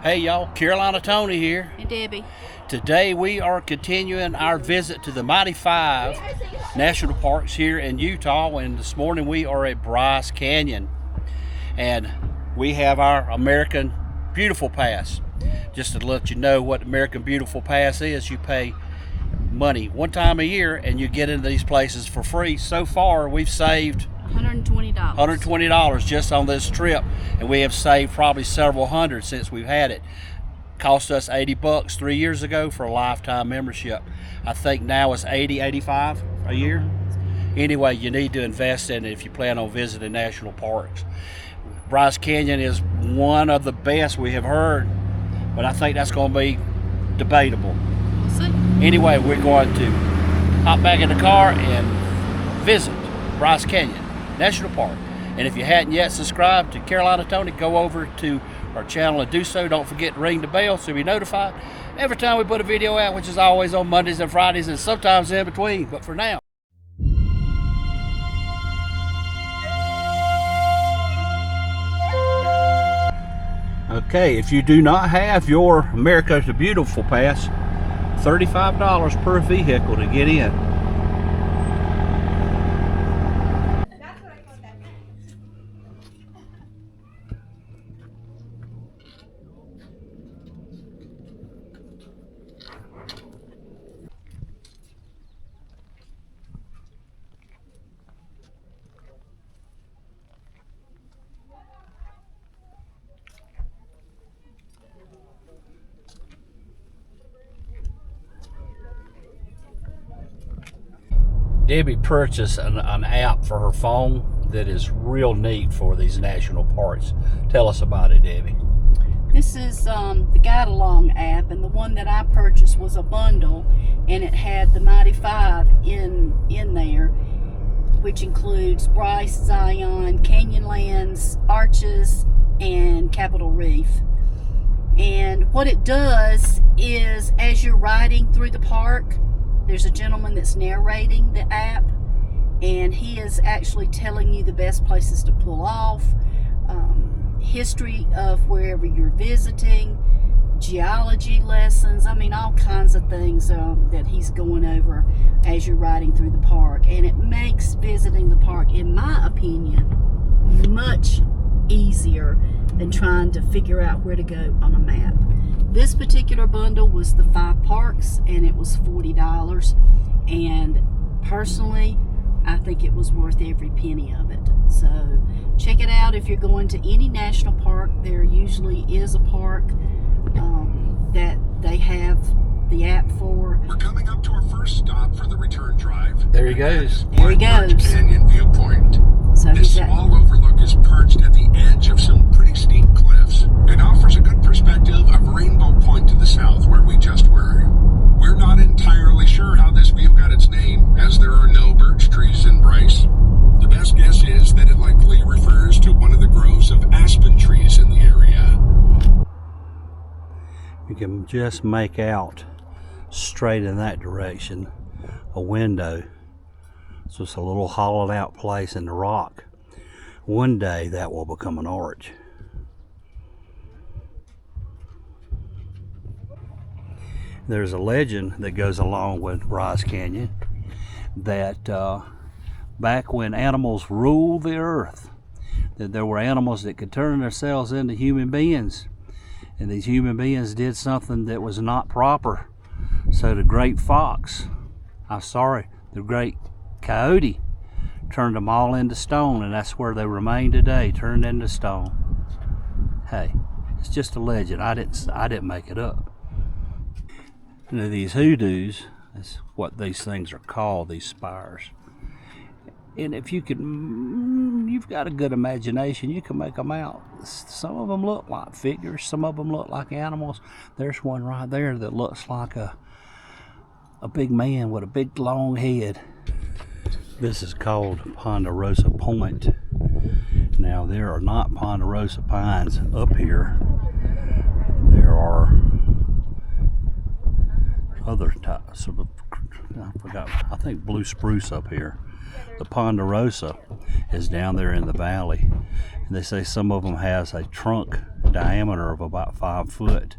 Hey y'all, Carolina Tony here. And Debbie. Today we are continuing our visit to the Mighty Five National Parks here in Utah, and this morning we are at Bryce Canyon. And we have our American Beautiful Pass. Just to let you know what American Beautiful Pass is, you pay money one time a year and you get into these places for free. So far we've saved $120 just on this trip, and we have saved probably several hundred since we've had it. Cost us $80 3 years ago for a lifetime membership. I think now it's $85 a year. Anyway, you need to invest in it if you plan on visiting national parks. Bryce Canyon is one of the best we have heard, but I think that's going to be debatable. We'll see. Anyway, we're going to hop back in the car and visit Bryce Canyon National Park. And if you hadn't yet subscribed to Carolina Tony, go over to our channel and do so. Don't forget to ring the bell so you'll be notified every time we put a video out, which is always on Mondays and Fridays and sometimes in between. But for now, okay, if you do not have your America the Beautiful Pass, $35 per vehicle to get in. Debbie purchased an app for her phone that is real neat for these national parks. Tell us about it, Debbie. This is the Guide Along app, and the one that I purchased was a bundle, and it had the Mighty Five in there, which includes Bryce, Zion, Canyonlands, Arches, and Capitol Reef. And what it does is, as you're riding through the park, there's a gentleman that's narrating the app, and he is actually telling you the best places to pull off, history of wherever you're visiting, geology lessons, I mean all kinds of things that he's going over as you're riding through the park. And it makes visiting the park, in my opinion, much easier than trying to figure out where to go on a map. This particular bundle was the 5 parks, and it was $40. And personally, I think it was worth every penny of it. So check it out if you're going to any national park. There usually is a park that they have the app for. We're coming up to our first stop for the return drive. There he goes. There he goes. Bryce Canyon viewpoint. So This small overlook is perched at the edge of some pretty steep cliffs. It offers a good perspective of Rainbow Point to the south, where we just were. We're not entirely sure how this view got its name, as there are no birch trees in Bryce. The best guess is that it likely refers to one of the groves of aspen trees in the area. You can just make out straight in that direction a window. It's just a little hollowed out place in the rock. One day that will become an arch. There's a legend that goes along with Bryce Canyon that back when animals ruled the earth, that there were animals that could turn themselves into human beings, and these human beings did something that was not proper. So the great fox, the great coyote, turned them all into stone, and that's where they remain today, turned into stone. Hey, it's just a legend. I didn't make it up. You know, these hoodoos, that's what these things are called, these spires. And if you can, you've got a good imagination, you can make them out. Some of them look like figures, some of them look like animals. There's one right there that looks like a big man with a big long head. This is called Ponderosa Point. Now, there are not ponderosa pines up here. There are other types of, I think blue spruce up here. The ponderosa is down there in the valley, And they say some of them has a trunk diameter of about 5 foot.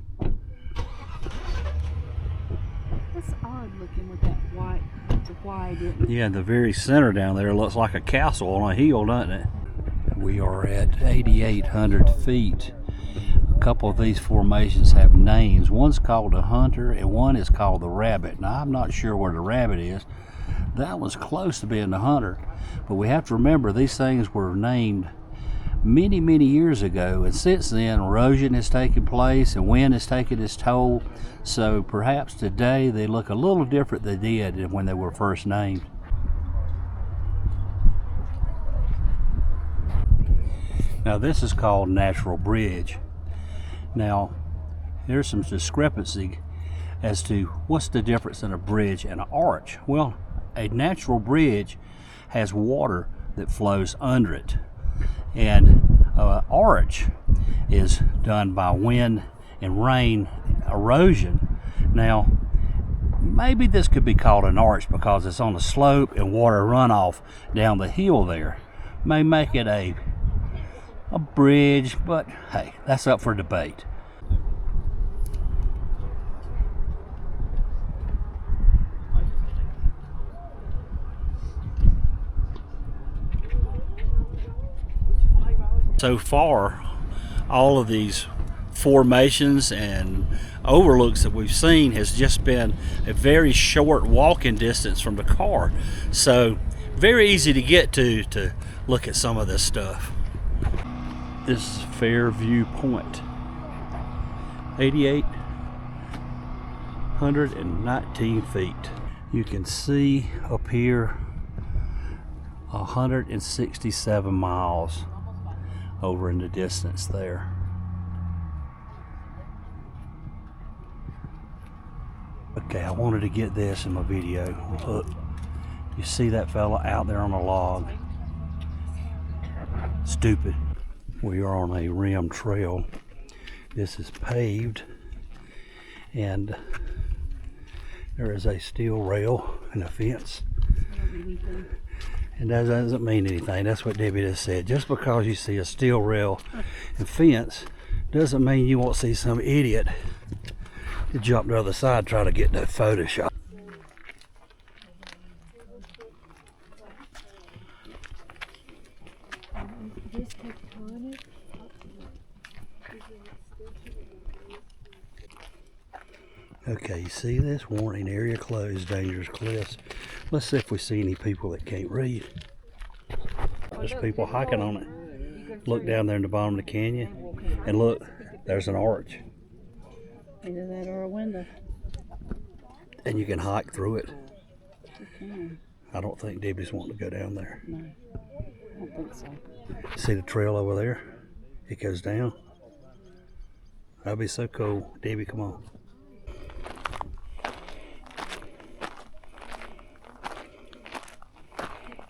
That's odd looking with that white. It's white, isn't it? Yeah, in the very center down there looks like a castle on a hill, doesn't it? We are at 8,800 feet. A couple of these formations have names. One's called the Hunter and one is called the Rabbit. Now, I'm not sure where the Rabbit is. That was close to being the Hunter. But we have to remember these things were named many years ago, and since then erosion has taken place and wind has taken its toll, so perhaps today they look a little different than they did when they were first named. Now this is called Natural Bridge. Now there's some discrepancy as to what's the difference in a bridge and an arch. Well, a natural bridge has water that flows under it, and an arch is done by wind and rain erosion. Now, maybe this could be called an arch because it's on a slope and water runoff down the hill there. May make it a bridge, but hey, that's up for debate. So far, all of these formations and overlooks that we've seen has just been a very short walking distance from the car. So very easy to get to look at some of this stuff. This is Fairview Point, 8,819 feet. You can see up here 167 miles over in the distance there. Okay, I wanted to get this in my video. Look, you see that fella out there on a log? Stupid. We are on a rim trail. This is paved, and there is a steel rail and a fence. And that doesn't mean anything. That's what Debbie just said. Just because you see a steel rail and fence doesn't mean you won't see some idiot to jump to the other side trying to get that Photoshop. Okay, you see this? Warning, area closed, dangerous cliffs. Let's see if we see any people that can't read. There's people hiking on it. Look down there in the bottom of the canyon, and look, there's an arch. Either that or a window. And you can hike through it. I don't think Debbie's wanting to go down there. No, I don't think so. See the trail over there? It goes down. That'd be so cool. Debbie, come on.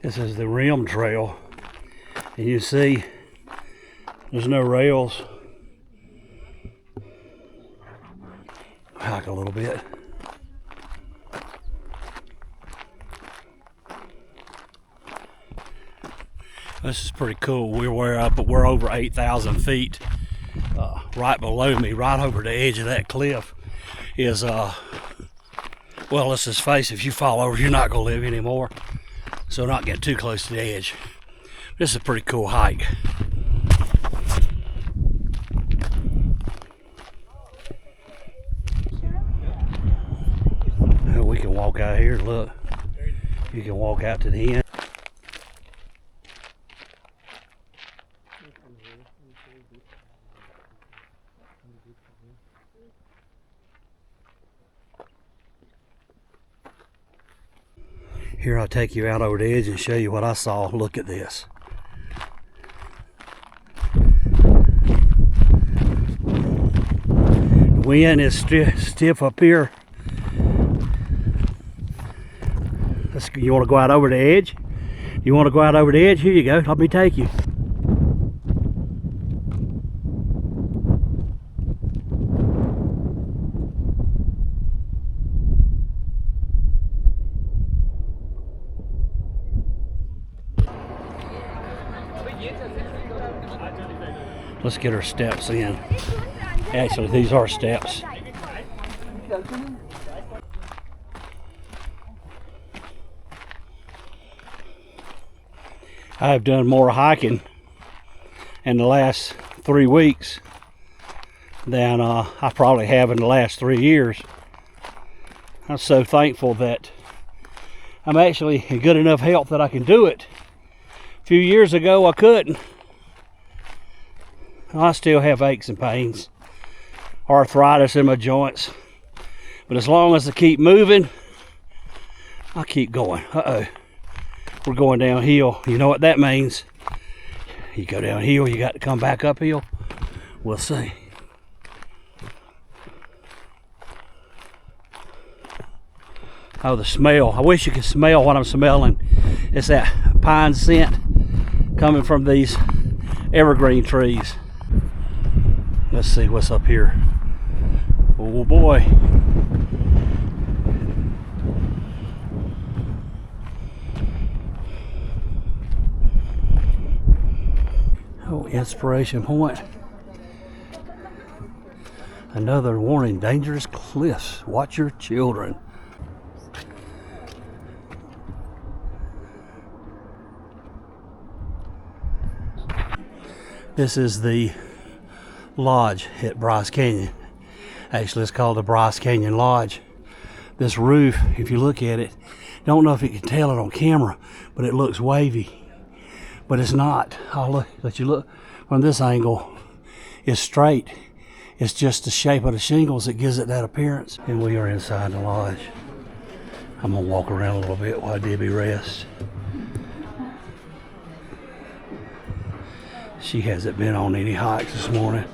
This is the rim trail, and you see there's no rails. Hike a little bit. This is pretty cool. We're over 8,000 feet. Right below me, right over the edge of that cliff is well, let's just face it, if you fall over, you're not gonna live anymore. So not get too close to the edge. This is a pretty cool hike. We can walk out here, look. You can walk out to the end. Here, I'll take you out over the edge and show you what I saw. Look at this. The wind is stiff up here. You want to go out over the edge? You want to go out over the edge? Here you go. Let me take you. Let's get our steps in. Actually, these are steps. I've done more hiking in the last 3 weeks than I probably have in the last 3 years. I'm so thankful that I'm actually in good enough health that I can do it. A few years ago I couldn't. I still have aches and pains, arthritis in my joints, but as long as I keep moving, I keep going. Uh-oh, we're going downhill. You know what that means? You go downhill, you got to come back uphill. We'll see. Oh, the smell. I wish you could smell what I'm smelling. It's that pine scent coming from these evergreen trees. Let's see what's up here. Oh boy. Oh, inspiration point. Another warning, dangerous cliffs. Watch your children. This is the lodge at Bryce Canyon. Actually, it's called the Bryce Canyon Lodge. This roof, if you look at it, don't know if you can tell it on camera, but it looks wavy. But it's not. I'll let you look from this angle. It's straight. It's just the shape of the shingles that gives it that appearance. And we are inside the lodge. I'm gonna walk around a little bit while Debbie rests. She hasn't been on any hikes this morning.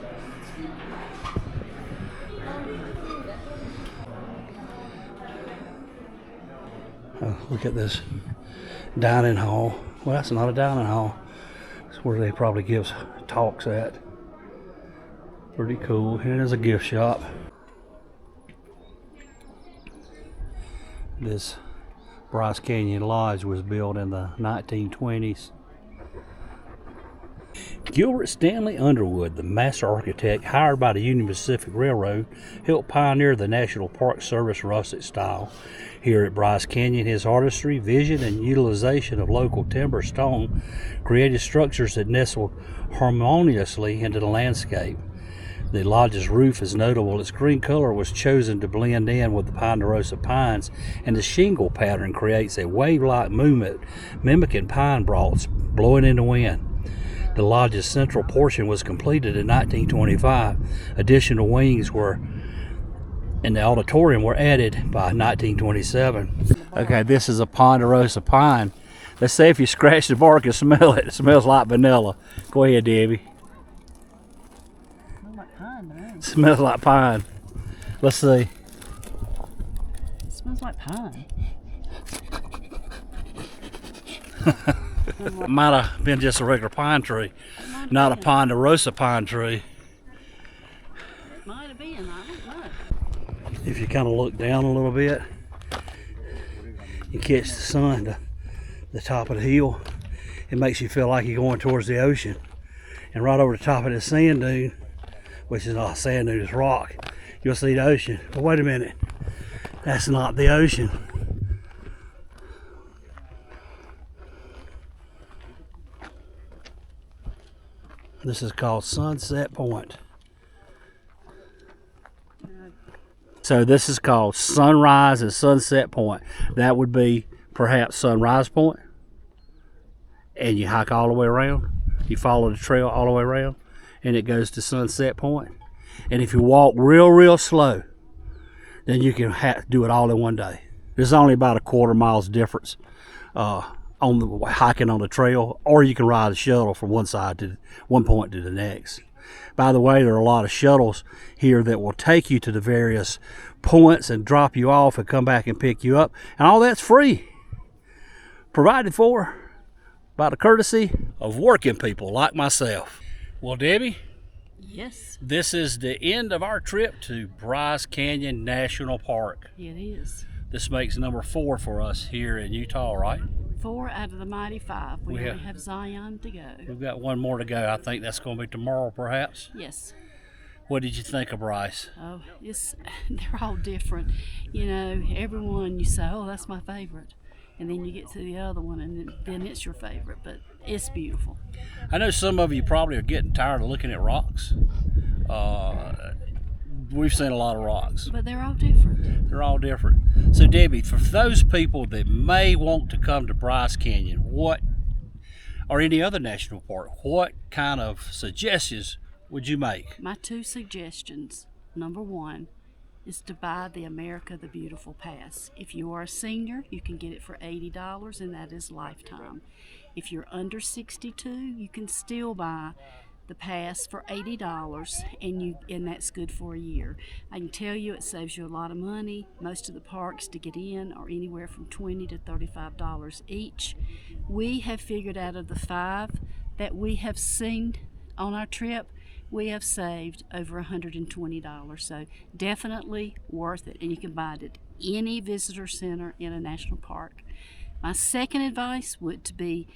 Oh, look at this dining hall. Well, that's not a dining hall. It's where they probably give talks at. Pretty cool. Here is a gift shop. This Bryce Canyon Lodge was built in the 1920s. Gilbert Stanley Underwood, the master architect hired by the Union Pacific Railroad, helped pioneer the National Park Service rustic style. Here at Bryce Canyon, his artistry, vision, and utilization of local timber stone created structures that nestled harmoniously into the landscape. The lodge's roof is notable. Its green color was chosen to blend in with the ponderosa pines, and the shingle pattern creates a wave-like movement mimicking pine broughts blowing in the wind. The lodge's central portion was completed in 1925. Additional wings were in the auditorium were added by 1927. Okay, this is a ponderosa pine. Let's see if you scratch the bark and smell it. It smells like vanilla. Go ahead, Debbie. It smells like pine. Let's see. It smells like pine. It might have been just a regular pine tree, not a ponderosa pine tree. Might have been, I don't know. If you kind of look down a little bit, you catch the sun to the top of the hill. It makes you feel like you're going towards the ocean. And right over the top of this sand dune, which is not a sand dune, it's rock, you'll see the ocean. But wait a minute, that's not the ocean. This is called Sunset Point. So this is called Sunrise and Sunset Point. That would be perhaps Sunrise Point. And you hike all the way around. You follow the trail all the way around. And it goes to Sunset Point. And if you walk real slow, then you can do it all in one day. There's only about a quarter mile's difference on the hiking on the trail, or you can ride a shuttle from one side to one point to the next. By the way, there are a lot of shuttles here that will take you to the various points and drop you off and come back and pick you up, and all that's free, provided for by the courtesy of working people like myself. Well, Debbie, Yes, this is the end of our trip to Bryce Canyon National Park. it is. This makes number 4 for us here in Utah, right? 4 out of the mighty 5. We We only have Zion to go. We've got one more to go. I think that's going to be tomorrow, perhaps. Yes. What did you think of Bryce? Oh, they're all different. You know, everyone you say, oh, that's my favorite. And then you get to the other one, and then it's your favorite. But it's beautiful. I know some of you probably are getting tired of looking at rocks. We've seen a lot of rocks. But they're all different. They're all different. So, Debbie, for those people that may want to come to Bryce Canyon, or any other national park, what kind of suggestions would you make? My 2 suggestions. Number 1 is to buy the America the Beautiful Pass. If you are a senior, you can get it for $80, and that is lifetime. If you're under 62, you can still buy the pass for $80, and that's good for a year. I can tell you it saves you a lot of money. Most of the parks to get in are anywhere from $20 to $35 each. We have figured out of the 5 that we have seen on our trip, we have saved over $120, so definitely worth it, and you can buy it at any visitor center in a national park. My second advice would be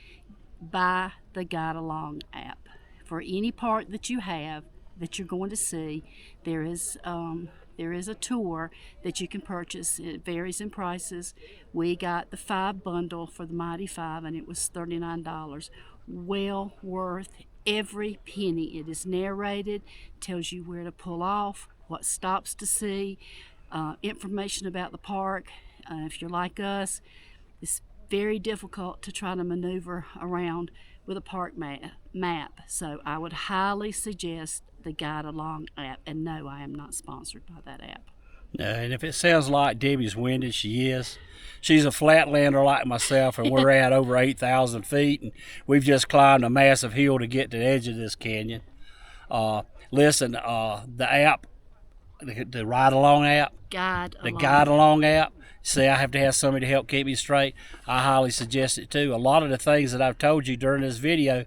buy the Guide Along app. For any park that you have that you're going to see, there is a tour that you can purchase. It varies in prices. We got the 5 bundle for the Mighty 5, and it was $39. Well worth every penny. It is narrated, tells you where to pull off, what stops to see, information about the park. If you're like us, it's very difficult to try to maneuver around with a park map. So I would highly suggest the Guide Along app. And no, I am not sponsored by that app. And if it sounds like Debbie's winded, she is. She's a flatlander like myself, and we're at over 8,000 feet, and we've just climbed a massive hill to get to the edge of this canyon. Listen, the app, the Ride Along app, the Guide Along app, see, I have to have somebody to help keep me straight. I highly suggest it too. A lot of the things that I've told you during this video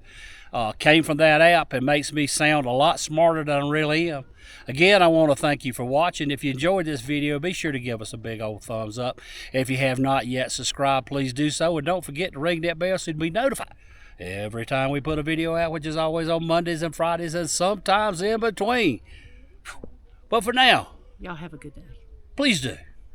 came from that app and makes me sound a lot smarter than I really am. Again, I want to thank you for watching. If you enjoyed this video, be sure to give us a big old thumbs up. If you have not yet subscribed, please do so. And don't forget to ring that bell so you'll be notified every time we put a video out, which is always on Mondays and Fridays and sometimes in between. But for now, y'all have a good day. Please do.